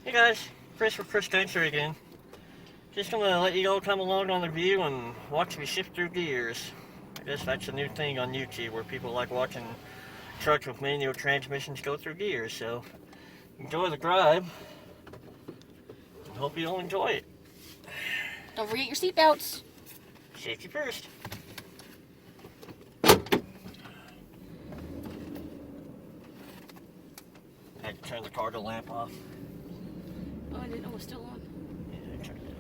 Hey guys, Chris with Chris Spencer again. Just gonna let you all come along on the view and watch me shift through gears. I guess that's a new thing on YouTube where people like watching trucks with manual transmissions go through gears. So enjoy the drive. And hope you all enjoy it. Don't forget your seatbelts. Safety first. Had to turn the cargo lamp off. Oh, I didn't know it was still on. Yeah, I turned it on.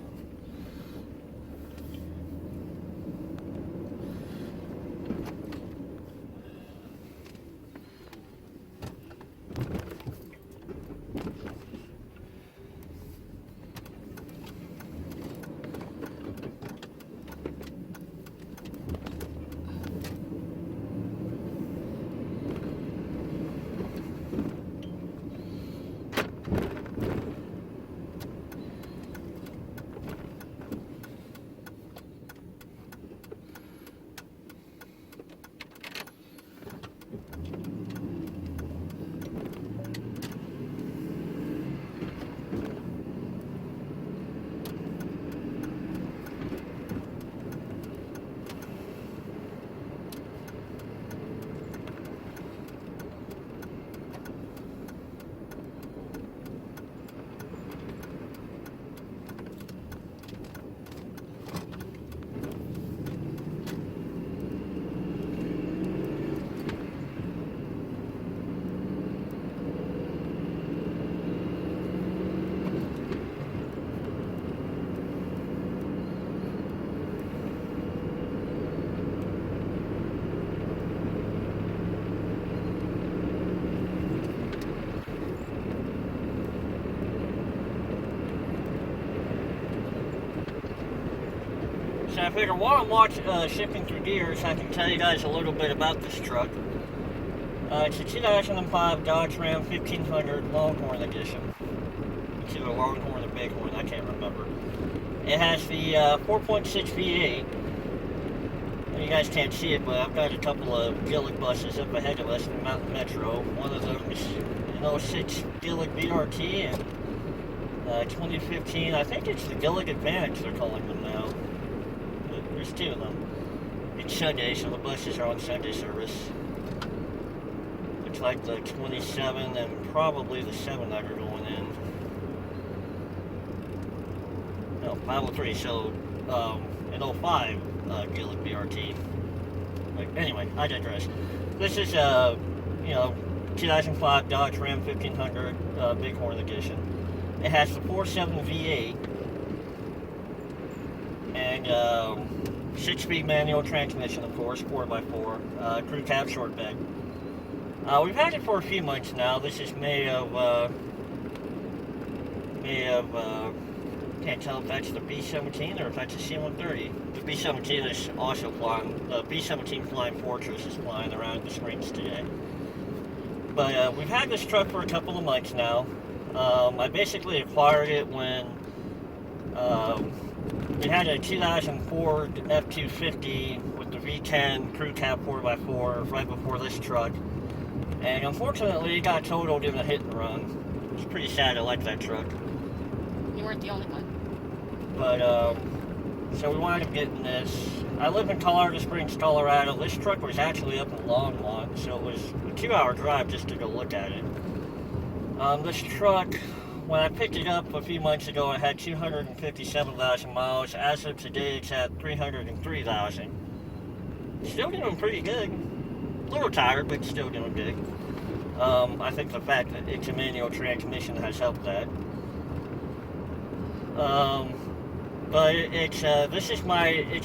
So I figured while I'm shifting through gears, I can tell you guys a little bit about this truck. It's a 2005 Dodge Ram 1500 Longhorn Edition. It's either Longhorn or Bighorn, I can't remember. It has the 4.6 V8. You guys can't see it, but I've got a couple of Gillig buses up ahead of us in the Mountain Metro. One of them is an 06 Gillig BRT, and 2015, I think it's the Gillig Advantage they're calling them now. There's two of them. It's Sunday, so the buses are on Sunday service. Looks like the 27 and probably the 7 that are going in. No, 503, so an 05 Gillig BRT. But anyway, I digress. This is 2005 Dodge Ram 1500 Bighorn Edition. It has the 4.7 V8 and 6-speed manual transmission, of course, 4x4, crew cab short bed. We've had it for a few months now. This is May of can't tell if that's the B-17 or if that's a C-130. The B-17 is also flying, the B-17 Flying Fortress is flying around the screens today. But we've had this truck for a couple of months now. I basically acquired it when we had a 2004 F-250 with the V10 crew cab 4x4 right before this truck. And unfortunately, it got totaled in a hit and run. It was pretty sad. I liked that truck. You weren't the only one. But, so we wound up getting this. I live in Colorado Springs, Colorado. This truck was actually up in Longmont, so it was a 2-hour drive just to go look at it. This truck, when I picked it up a few months ago, it had 257,000 miles. As of today, it's at 303,000. Still doing pretty good. A little tired, but still doing good. I think the fact that it's a manual transmission has helped that. But it's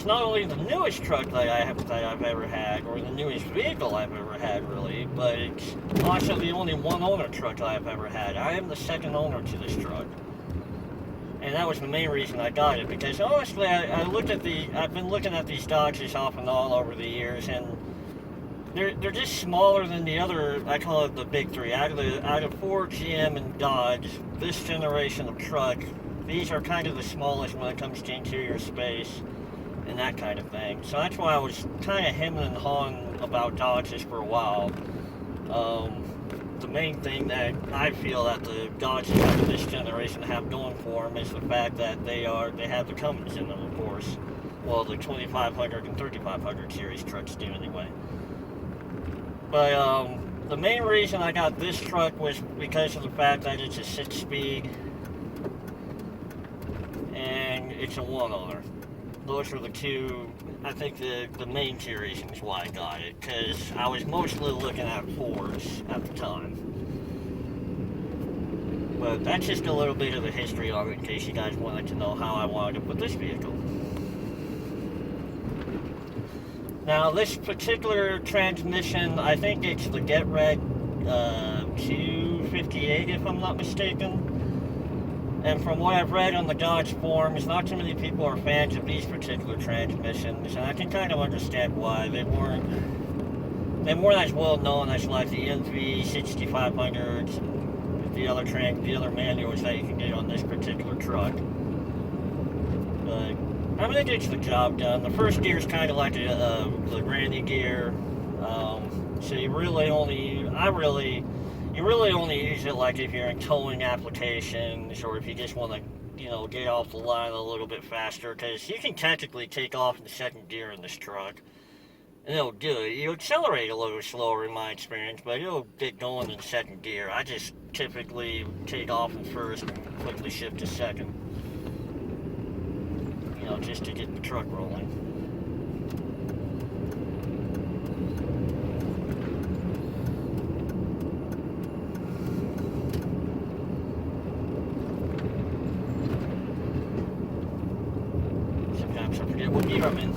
not only the newest truck that I've ever had, or the newest vehicle I've ever had, really, but it's also the only one-owner truck I've ever had. I am the second owner to this truck. And that was the main reason I got it, because honestly, I've been looking at these Dodges off and on over the years, and they're just smaller than the other, I call it the big three. Out of Ford, GM, and Dodge, this generation of truck, these are kind of the smallest when it comes to interior space and that kind of thing. So that's why I was kind of hemming and hawing about Dodges for a while. the main thing that I feel that the Dodges of this generation have going for them is the fact that they have the Cummins in them, of course. Well, the 2500 and 3500 series trucks do anyway. But the main reason I got this truck was because of the fact that it's a 6-speed and it's a 1R. Those are the two, I think, the main two reasons why I got it, because I was mostly looking at Fords at the time. But that's just a little bit of the history of it in case you guys wanted to know how I wanted to put this vehicle. Now, this particular transmission, I think it's the Get Red 258, if I'm not mistaken. And from what I've read on the Dodge forums, not too many people are fans of these particular transmissions, and I can kind of understand why. They weren't as well known as like the NV 6500s and the other manuals that you can get on this particular truck. But I mean, it gets the job done. The first gear is kind of like the granny gear, so you really only use it like if you're in towing applications or if you just want to, get off the line a little bit faster, because you can technically take off in second gear in this truck, and it'll do it. You accelerate a little slower in my experience, but it'll get going in second gear. I just typically take off in first and quickly shift to second. Just to get the truck rolling. Sometimes I forget what gear I'm in.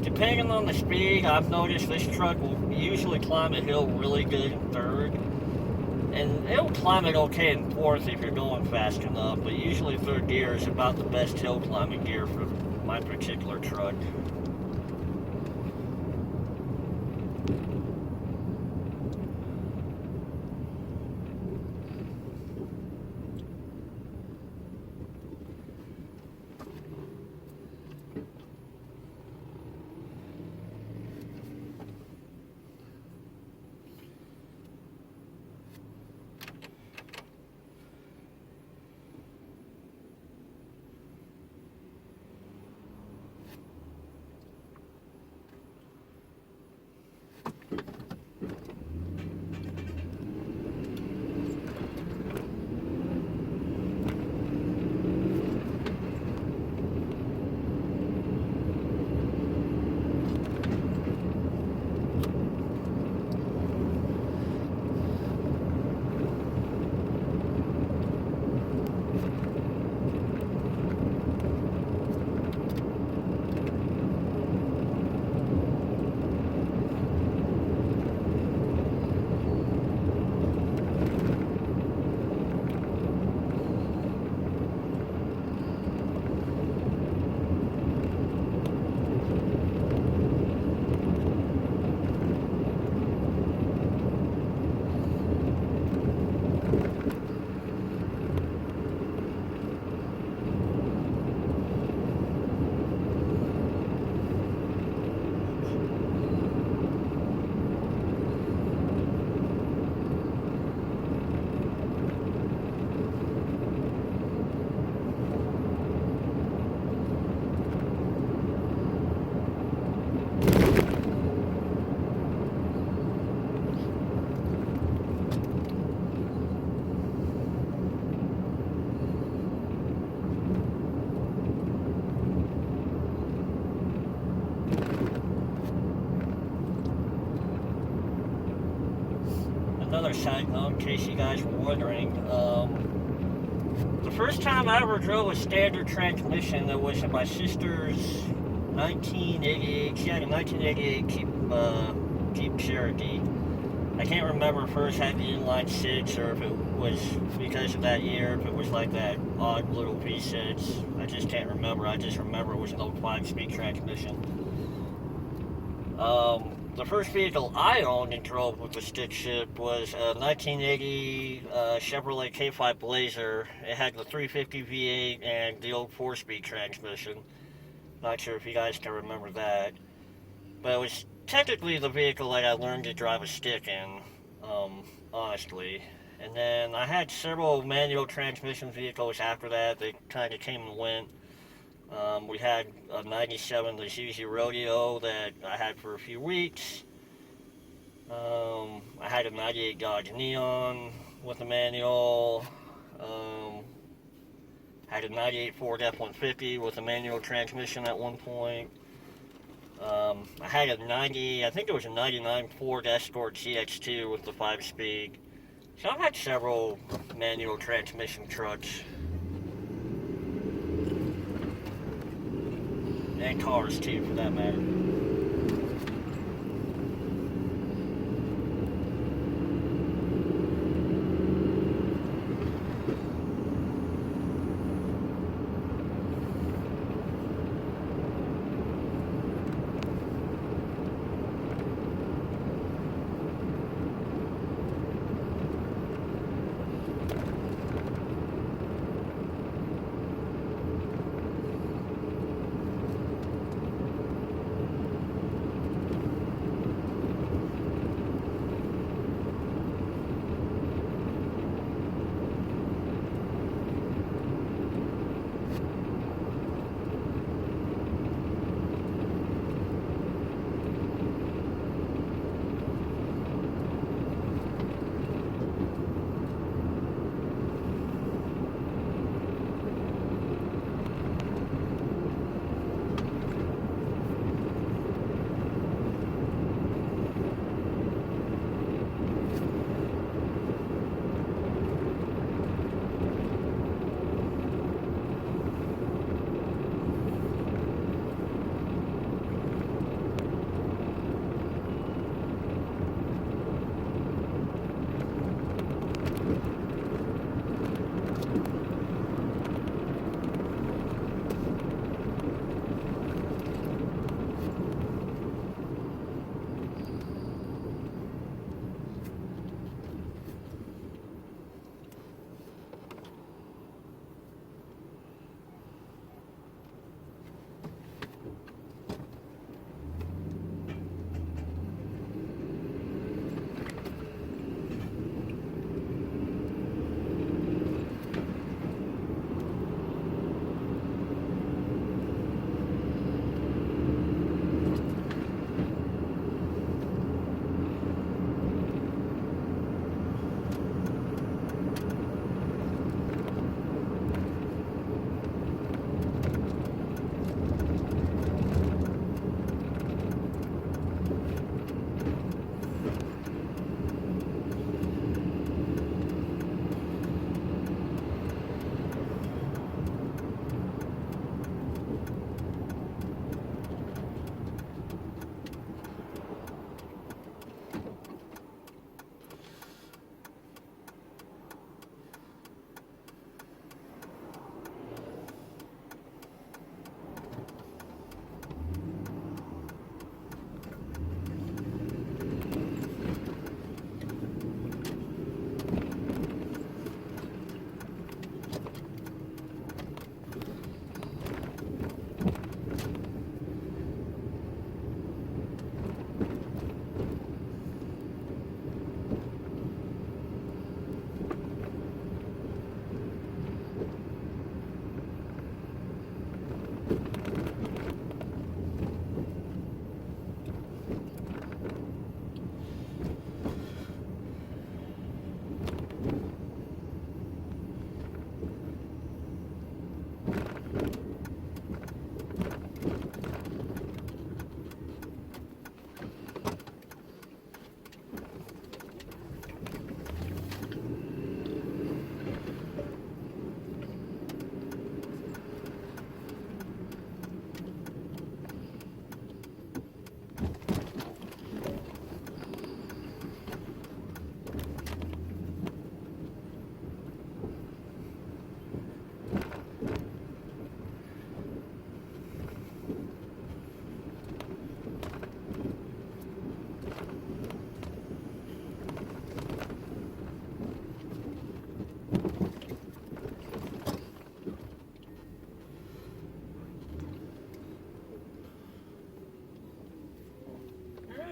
Depending on the speed, I've noticed this truck will usually climb a hill really good in third. And it'll climb it okay in fourth if you're going fast enough, but usually third gear is about the best hill climbing gear for my particular truck. Another side note, in case you guys were wondering, the first time I ever drove a standard transmission, that was in my sister's 1988, she had a 1988 Jeep Cherokee. I can't remember if hers had the inline six or if it was because of that year, if it was like that odd little V6. I just can't remember. I just remember it was an old 5-speed transmission. the first vehicle I owned and drove with the stick shift was a 1980 Chevrolet K5 Blazer. It had the 350 V8 and the old 4-speed transmission. Not sure if you guys can remember that. But it was technically the vehicle that I learned to drive a stick in, honestly. And then I had several manual transmission vehicles after that. They kind of came and went. We had a 97 Isuzu Rodeo that I had for a few weeks. I had a 98 Dodge Neon with a manual. Had a 98 Ford F-150 with a manual transmission at one point. I had a 90, I think it was a 99 Ford Escort ZX2 with the 5-speed. So I've had several manual transmission trucks. And cars too, for that matter.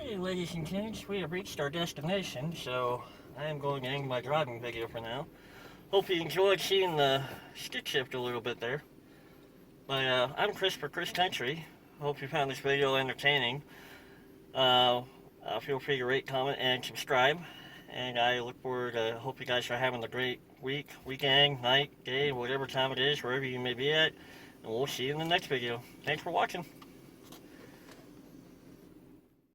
Okay, ladies and gents, we have reached our destination, so I am going to end my driving video for now. Hope you enjoyed seeing the stick shift a little bit there. But I'm Chris for Chris Country. Hope you found this video entertaining. Feel free to rate, comment, and subscribe. And I look forward to, hope you guys are having a great week, weekend, night, day, whatever time it is, wherever you may be at. And we'll see you in the next video. Thanks for watching.